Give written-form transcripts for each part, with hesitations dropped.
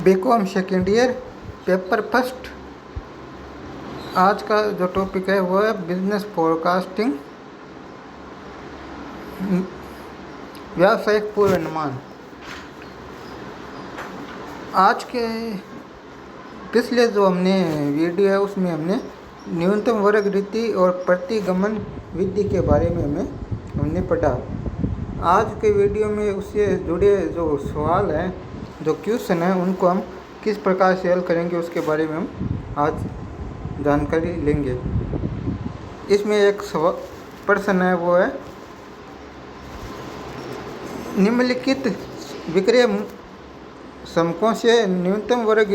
BCom second year paper first. आज का जो टॉपिक है वो है बिजनेस फोरकास्टिंग, व्यावसायिक पूर्वानुमान। आज के पिछले जो हमने वीडियो है उसमें हमने न्यूनतम वर्ग रीति और प्रतिगमन विधि के बारे में हमने पढ़ा। आज के वीडियो में उससे जुड़े जो सवाल हैं, जो क्वेश्चन हैं, उनको हम किस प्रकार से हल करेंगे उसके बारे में हम आज जानकारी लेंगे। इसमें एक प्रश्न है, वो है निम्नलिखित विक्रय समकों से न्यूनतम वर्ग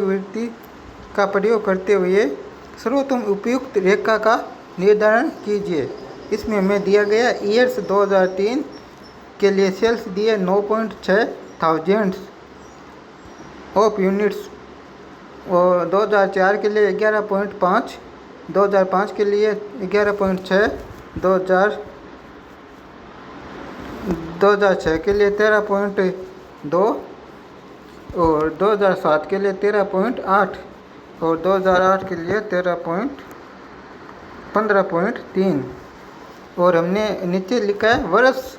वृत्ति का प्रयोग करते हुए सर्वोत्तम उपयुक्त रेखा का निर्धारण कीजिए। इसमें हमें दिया गया ईयर्स 2003 के लिए सेल्स दिए 9.6 थाउजेंड्स ऑफ यूनिट्स और 2004 के लिए 11.5, 2005 के लिए 11.6, 2006 के लिए 13.2 और 2007 के लिए 13.8 और 2008 के लिए 15.3। और हमने नीचे लिखा है वर्ष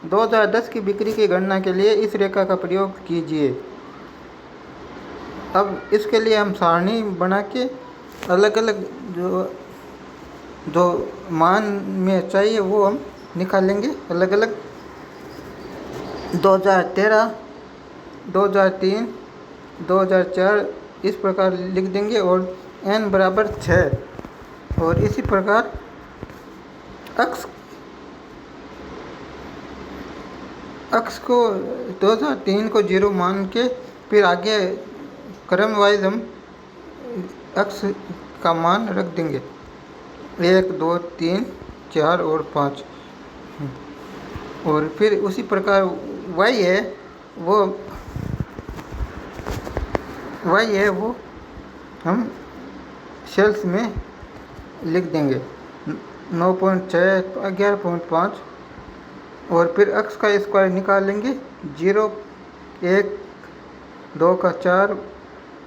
2010 की बिक्री की गणना के लिए इस रेखा का प्रयोग कीजिए। अब इसके लिए हम सारणी बना के अलग अलग जो मान में चाहिए वो हम निकालेंगे अलग अलग। 2013, 2003, 2004 इस प्रकार लिख देंगे और n बराबर 6। और इसी प्रकार अक्ष को 2003 को 0 मान के फिर आगे क्रम वाइज हम अक्ष का मान रख देंगे 1, 2, 3, 4 और 5। और फिर उसी प्रकार y है वो हम सेल्स में लिख देंगे 9.6, 11.5। और फिर अक्ष का स्क्वायर निकालेंगे 0, 1, 2 का 4,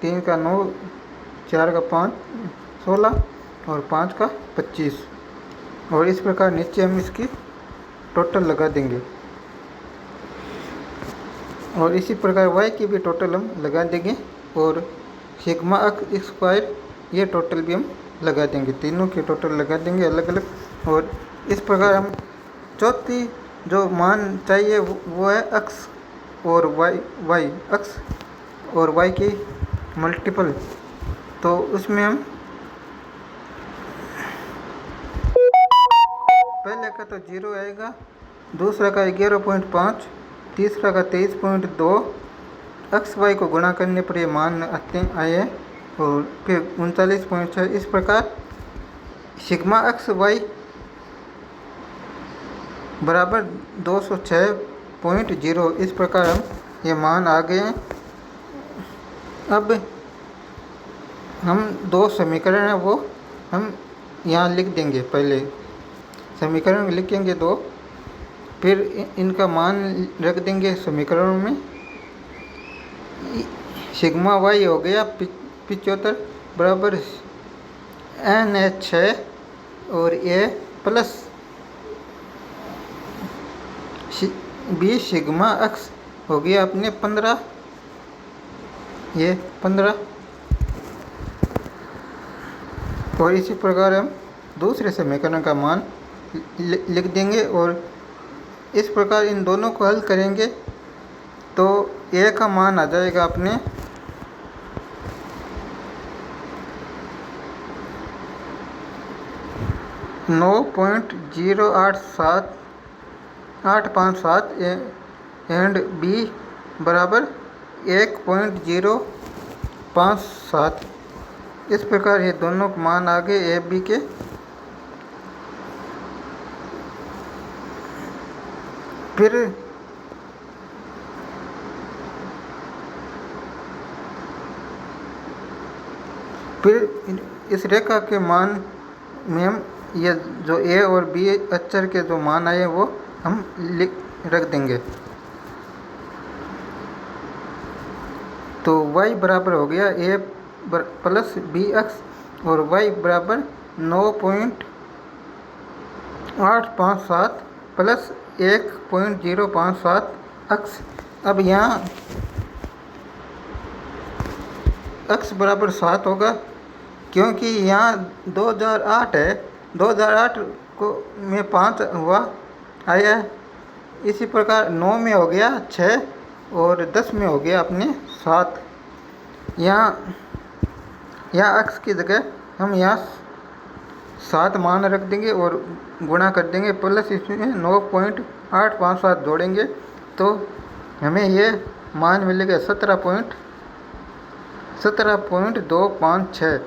3 का 9, 4 का 5, 16 और 5 का 25। और इस प्रकार नीचे हम इसकी टोटल लगा देंगे और इसी प्रकार y की भी टोटल हम लगा देंगे और सिग्मा अक्ष स्क्वायर ये टोटल भी हम लगा देंगे, तीनों की टोटल लगा देंगे अलग अलग। और इस प्रकार हम चौथी जो मान चाहिए वो है अक्ष और y अक्ष और y की मल्टीपल। तो उसमें हम पहले का तो 0 आएगा, दूसरा का 11.5, तीसरा का 23.2। अक्ष y को गुणा करने पर ये मान आए और फिर 39.6। इस प्रकार सिग्मा अक्ष y बराबर 206.0। इस प्रकार हम ये मान आ गए हैं। अब हम दो समीकरण हैं वो हम यहाँ लिख देंगे। पहले समीकरण लिखेंगे 2, फिर इनका मान रख देंगे समीकरणों में। सिग्मा y हो गया 75 बराबर NH6 और a प्लस b सिग्मा अक्ष हो गया अपने 15, ये 15। और इसी प्रकार हम दूसरे समीकरण का मान लिख देंगे और इस प्रकार इन दोनों को हल करेंगे तो a का मान आ जाएगा अपने 9.0857 एंड b बराबर 1.057। इस प्रकार ये दोनों मान आ गए ए बी के। फिर इस रेखा के मान में हम ये जो ए और बी अक्षर के जो मान आए वो हम रख देंगे। तो y बराबर हो गया a प्लस बी एक्स और y बराबर 9.857 प्लस 1.057 एक्स। अब यहाँ x बराबर 7 होगा क्योंकि यहाँ 2008 है, 2008 को में 5 हुआ आया है। इसी प्रकार 9 में हो गया 6 और 10 में हो गया अपने 7। यहाँ x की जगह हम यहाँ 7 मान रख देंगे और गुणा कर देंगे, प्लस इसमें 9.857 जोड़ेंगे तो हमें ये मान मिलेगा 17.256।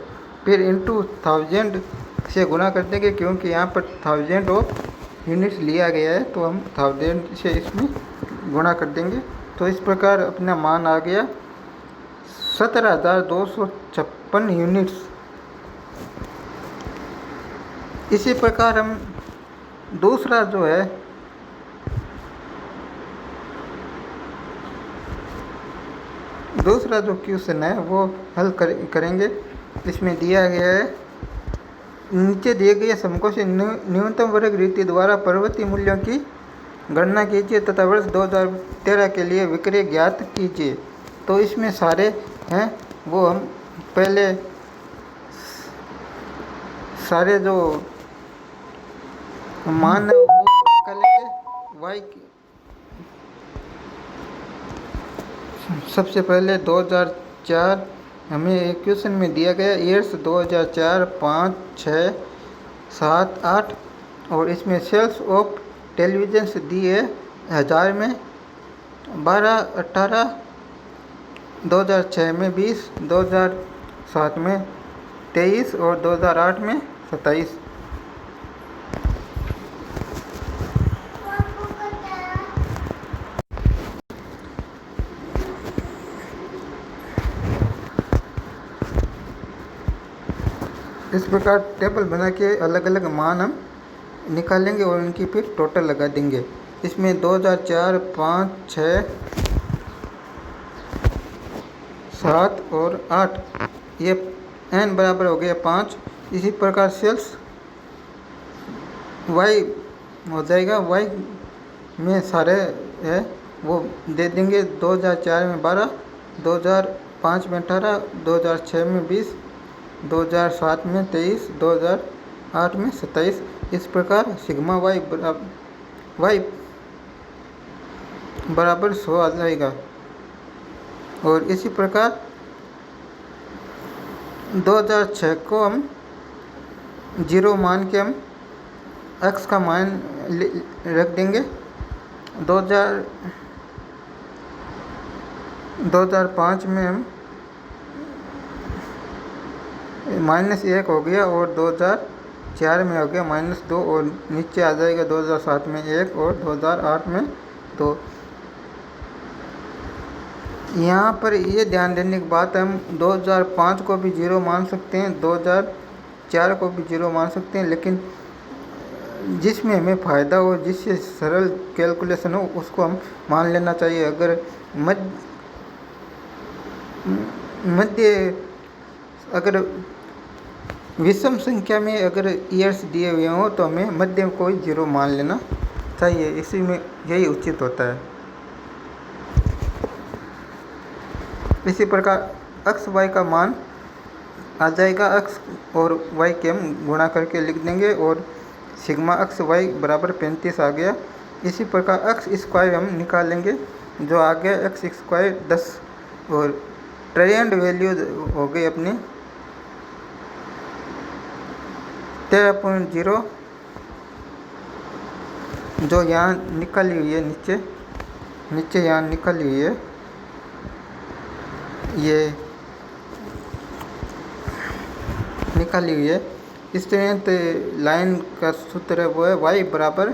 फिर इंटू 1000 से गुणा कर देंगे क्योंकि यहाँ पर 1000 ऑफ यूनिट्स लिया गया है, तो हम 1000 से इसमें गुणा कर देंगे। तो इस प्रकार अपना मान आ गया 17,256 यूनिट्स। इसी प्रकार हम दूसरा जो क्वेश्चन है वो हल करेंगे। इसमें दिया गया है, नीचे दिए गए समकोण से न्यूनतम वर्ग रीति द्वारा परिवर्ती मूल्यों की गणना कीजिए तथा वर्ष 2013 के लिए विक्रय ज्ञात कीजिए। तो इसमें सारे हैं वो हम पहले सारे जो मान है वो निकालेंगे। वाई सबसे पहले 2004 हमें एक क्वेश्चन में दिया गया ईयर्स 2004, 5, 6, 7, 8 और इसमें सेल्स ऑफ टेलीविजन दिए 1000 में 12, 18, 2006 में 20, 2007 में 23 और 2008 में 27। इस प्रकार टेबल बना के अलग अलग मान हम निकालेंगे और उनकी फिर टोटल लगा देंगे। इसमें 2004, 5, 6, 7 और 8 ये n बराबर हो गया 5। इसी प्रकार सेल्स y हो जाएगा, y में सारे है वो दे देंगे। 2004 में 12, 2005 में 18, 2006 में 20, 2007 में 23, 2008 में 27। इस प्रकार सिग्मा y बराबर 100 आ जाएगा। और इसी प्रकार 2006 को हम 0 मान के हम x का मान रख देंगे। 2005 में हम -1 हो गया और 2004 में हो गया -2 और नीचे आ जाएगा 2007 में 1 और 2008 में 2। यहाँ पर ये ध्यान देने की बात है, हम 2005 को भी 0 मान सकते हैं, 2004 को भी 0 मान सकते हैं, लेकिन जिसमें हमें फ़ायदा हो, जिससे सरल कैलकुलेशन हो उसको हम मान लेना चाहिए। अगर अगर विषम संख्या में अगर ईयर्स दिए हुए हों तो हमें मध्य को ही 0 मान लेना चाहिए, इसी में यही उचित होता है। इसी प्रकार x y का मान आ जाएगा, x और y के हम गुणा करके लिख देंगे और सिग्मा x y बराबर 35 आ गया। इसी प्रकार x स्क्वायर हम निकालेंगे, जो आ गया x स्क्वायर 10 और ट्रायंड वैल्यू हो गई अपनी 13.0 जो यहाँ निकली हुई है, नीचे यहाँ निकली हुई है। ये निकाली हुई है। स्ट्रेंथ लाइन का सूत्र है वो है y बराबर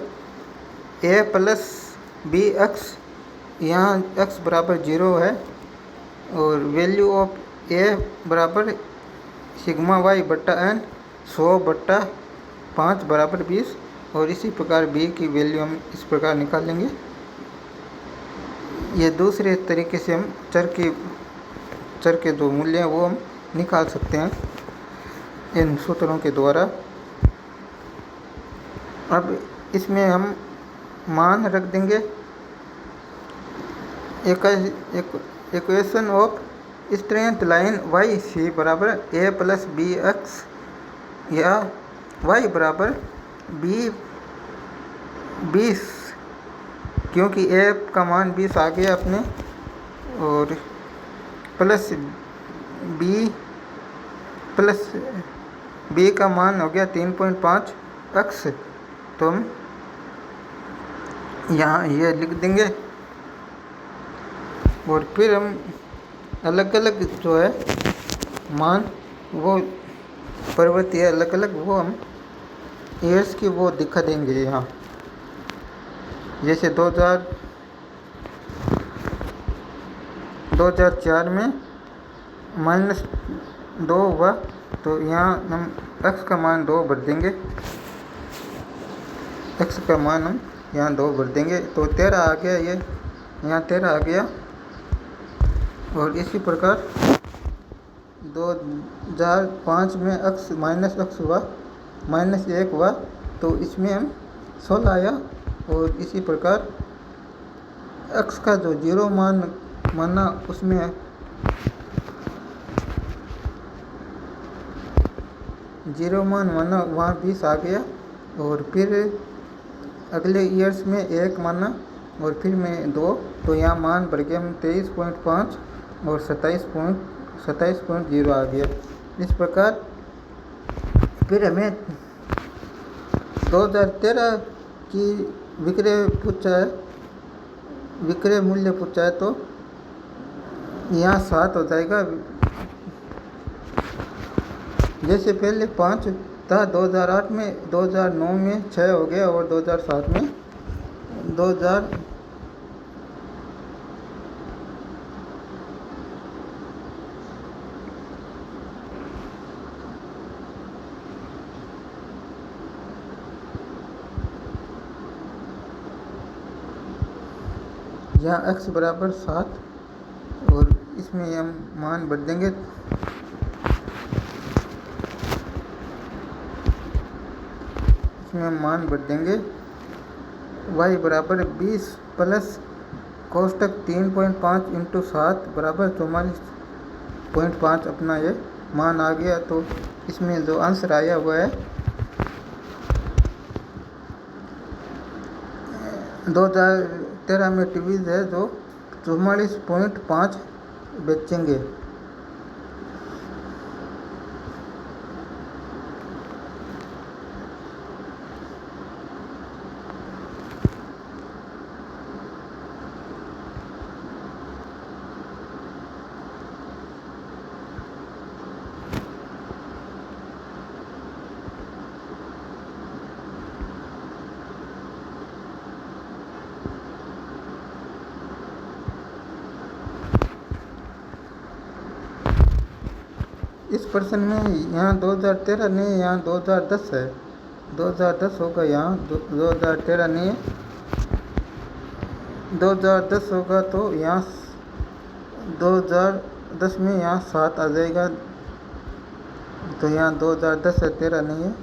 a प्लस बी एक्स। यहाँ x बराबर 0 है और वैल्यू ऑफ a बराबर सिग्मा y बट्टा n 100 बट्टा 5 बराबर 20 और इसी प्रकार b की वैल्यू हम इस प्रकार निकालेंगे। ये दूसरे तरीके से हम चर की चर के जो मूल्य हैं वो हम निकाल सकते हैं इन सूत्रों के द्वारा। अब इसमें हम मान रख देंगे equation of straight line Y C बराबर ए प्लस बी एक्स या वाई बराबर बी 20, क्योंकि ए का मान 20 आ गया अपने, और प्लस बी का मान हो गया 3.5 एक्स। तो हम यहाँ ये लिख देंगे और फिर हम अलग अलग जो है मान वो पर्वतीय अलग अलग वो हम ईयर्स की वो दिखा देंगे यहाँ। जैसे 2004 में -2 हुआ तो यहाँ हम x का मान 2 भर देंगे, x का मान हम यहाँ 2 भर देंगे तो 13 आ गया, ये यहाँ 13 आ गया। और इसी प्रकार 2005 में x -x हुआ, -1 हुआ तो इसमें हम 16 आया। और इसी प्रकार x का जो 0 मान माना उसमें 0 मान माना वहाँ 20 आ गया। और फिर अगले ईयर्स में 1 माना और फिर में 2, तो यहाँ मान बढ़ गया हम 23.5 और 27.0 आ गया। इस प्रकार फिर हमें 2013 की विक्रय मूल्य पूछा है तो यहाँ 7 हो जाएगा। जैसे पहले 5 था 2008 में, 2009 में 6 हो गया और 2007 में 2000 यहाँ x बराबर 7 और इसमें हम मान भर देंगे। इसमें हम मान भर देंगे y बराबर 20 प्लस कोष्टक 3.5 इंटू 7 बराबर 44.5 अपना ये मान आ गया। तो इसमें जो आंसर आया हुआ है 2013 में टीवीज है जो 44.5 बेचेंगे। इस प्रश्न में यहाँ 2013 नहीं है, यहाँ 2010 है, 2010 होगा, यहाँ 2013 नहीं है, 2010 होगा। तो यहाँ 2010 में यहाँ 7 आ जाएगा, तो यहाँ 2010 है, 13 नहीं है।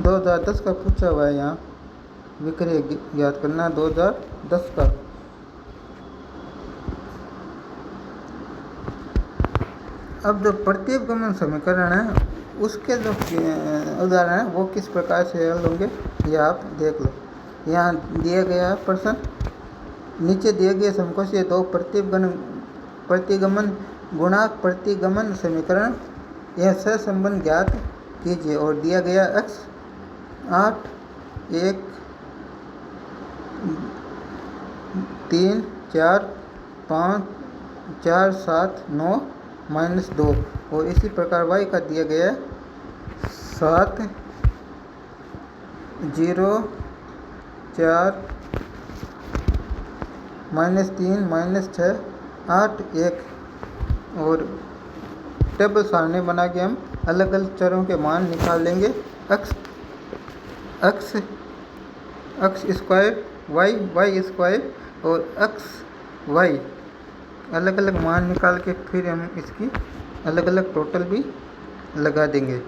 2010 का पूछा हुआ है, यहाँ विक्रय ज्ञात करना 2010 का। अब जो प्रतिगमन समीकरण है उसके जो उदाहरण है वो किस प्रकार से हल होंगे ये आप देख लो। यहाँ दिया गया प्रश्न, नीचे दिए गए समकोशीय 2 प्रतिगमन गुणांक प्रतिगमन समीकरण यह सहसंबंध ज्ञात कीजिए। और दिया गया x 8 1 3 4 5 4 7 9 -2 और इसी प्रकार y का दिया गया है 7 0 4 -3 -6 8 1। और टेबल सारणी बना के हम अलग अलग चरों के मान निकाल लेंगे। x स्क्वायर y स्क्वायर और x y अलग अलग मान निकाल के फिर हम इसकी अलग अलग टोटल भी लगा देंगे।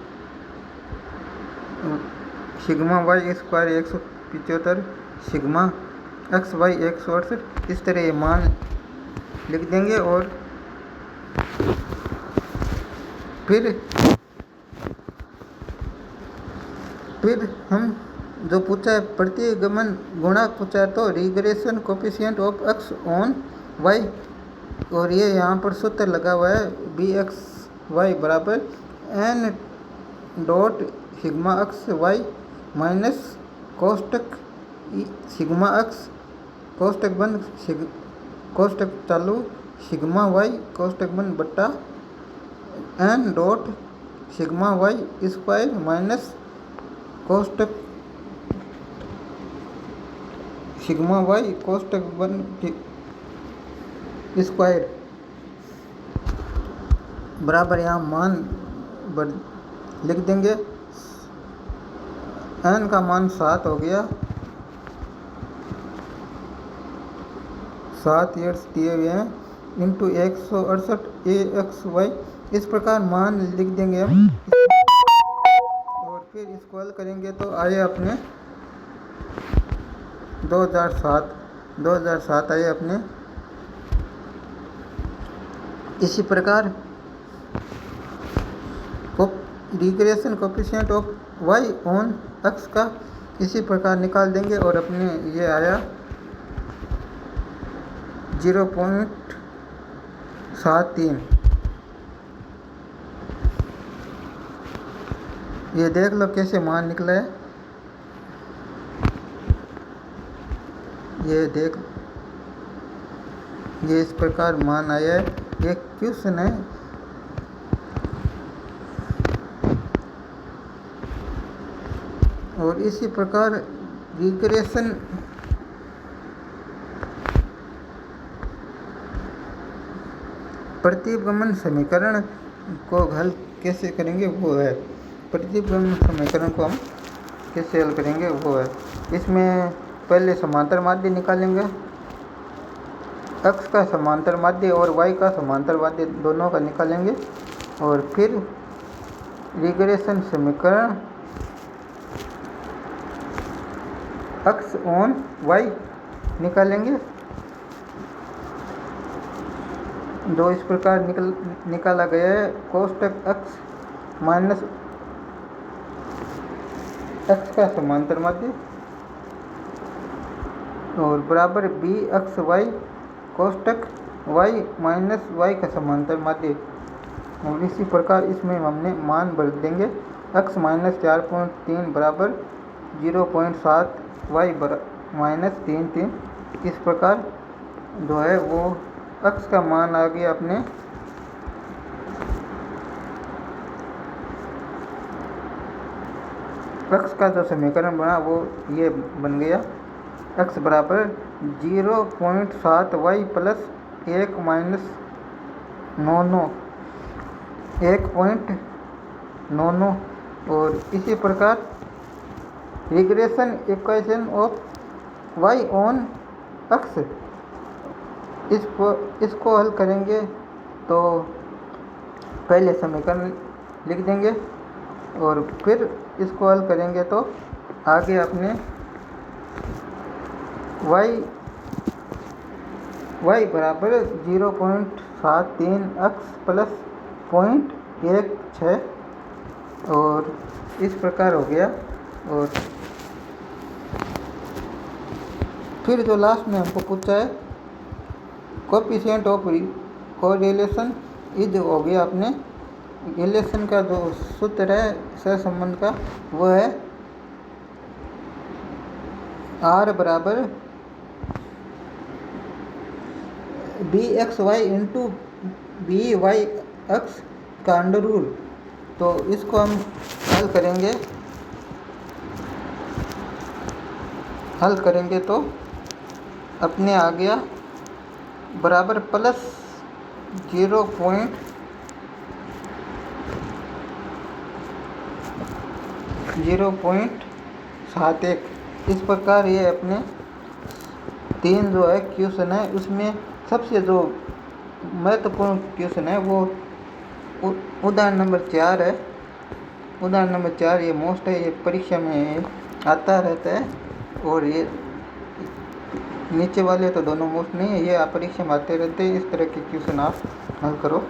Sigma Y square 175, sigma X Y 168, इस तरह ये मान लिख देंगे। और फिर हम जो पूछा है प्रतिगमन गुणांक पूछा है, तो regression coefficient of X on Y, और ये यहाँ पर सूत्र लगा हुआ है बी एक्स वाई बराबर N dot sigma X Y minus कोष्टक सिग्मा एक्स कोष्टक बंद कोष्टक चालू सिग्मा वाई कोष्टक बंद बट्टा N dot sigma Y square minus कोष्टक सिग्मा वाई कोष्टक बंद स्क्वायर बराबर यहाँ मान लिख देंगे। एन का मान 7 हो गया, 7 ईयर्स दिए हुए हैं इंटू 168 ए एक्स वाई, इस प्रकार मान लिख देंगे हम। और फिर इसको हल करेंगे तो आए अपने 2007 आए अपने। इसी प्रकार regression coefficient of Y on X का इसी प्रकार निकाल देंगे। और अपने ये आया 0.73। ये देख लो कैसे मान निकला है, ये देख, ये इस प्रकार मान आया है। ये क्वेश्चन है। और इसी प्रकार रिग्रेशन प्रतिगमन समीकरण को हल कैसे करेंगे वो है। प्रतिगमन समीकरण को हम कैसे हल करेंगे वो है। इसमें पहले समांतर माध्य निकालेंगे, एक्स का समांतर माध्य और वाई का समांतर माध्य दोनों का निकालेंगे। और फिर रिग्रेशन समीकरण एक्स ऑन वाई निकालेंगे। जो इस प्रकार निकाला गया है कोष्टक एक्स माइनस एक्स का समांतर माध्य और बराबर बी एक्स वाई कोष्टक वाई माइनस वाई का समांतर माध्य। और इसी प्रकार इसमें हमने मान भर देंगे। एक्स माइनस 4.3 बराबर 0.7 वाई माइनस 3.3। इस प्रकार जो है वो एक्स का मान आ गया अपने एक्स का जो समीकरण बना वो ये बन गया। एक्स बराबर 0.7 वाई प्लस 1 माइनस 1.99। और इसी प्रकार regression equation of Y on X, इसको हल करेंगे तो पहले समीकरण लिख देंगे और फिर इसको हल करेंगे तो आगे अपने y बराबर 0.73 x प्लस 0.16 और इस प्रकार हो गया। और फिर जो लास्ट में हमको पूछा है कोएफिशिएंट ऑफ कोरिलेशन इज हो गया अपने रिलेशन का जो सूत्र है सहसंबंध का वो है r बराबर B X Y into B Y X का अंडर रूल। तो इसको हम हल करेंगे तो अपने आ गया बराबर प्लस 0.71। इस प्रकार ये अपने 3 जो है क्वेश्चन है उसमें सबसे जो महत्वपूर्ण क्वेश्चन है वो उदाहरण नंबर 4 है। उदाहरण नंबर 4 ये मोस्ट है, ये परीक्षा में आता रहता है। और ये नीचे वाले तो दोनों मोस्ट नहीं है, ये आप परीक्षा में आते रहते हैं। इस तरह के क्वेश्चन आप हल करो।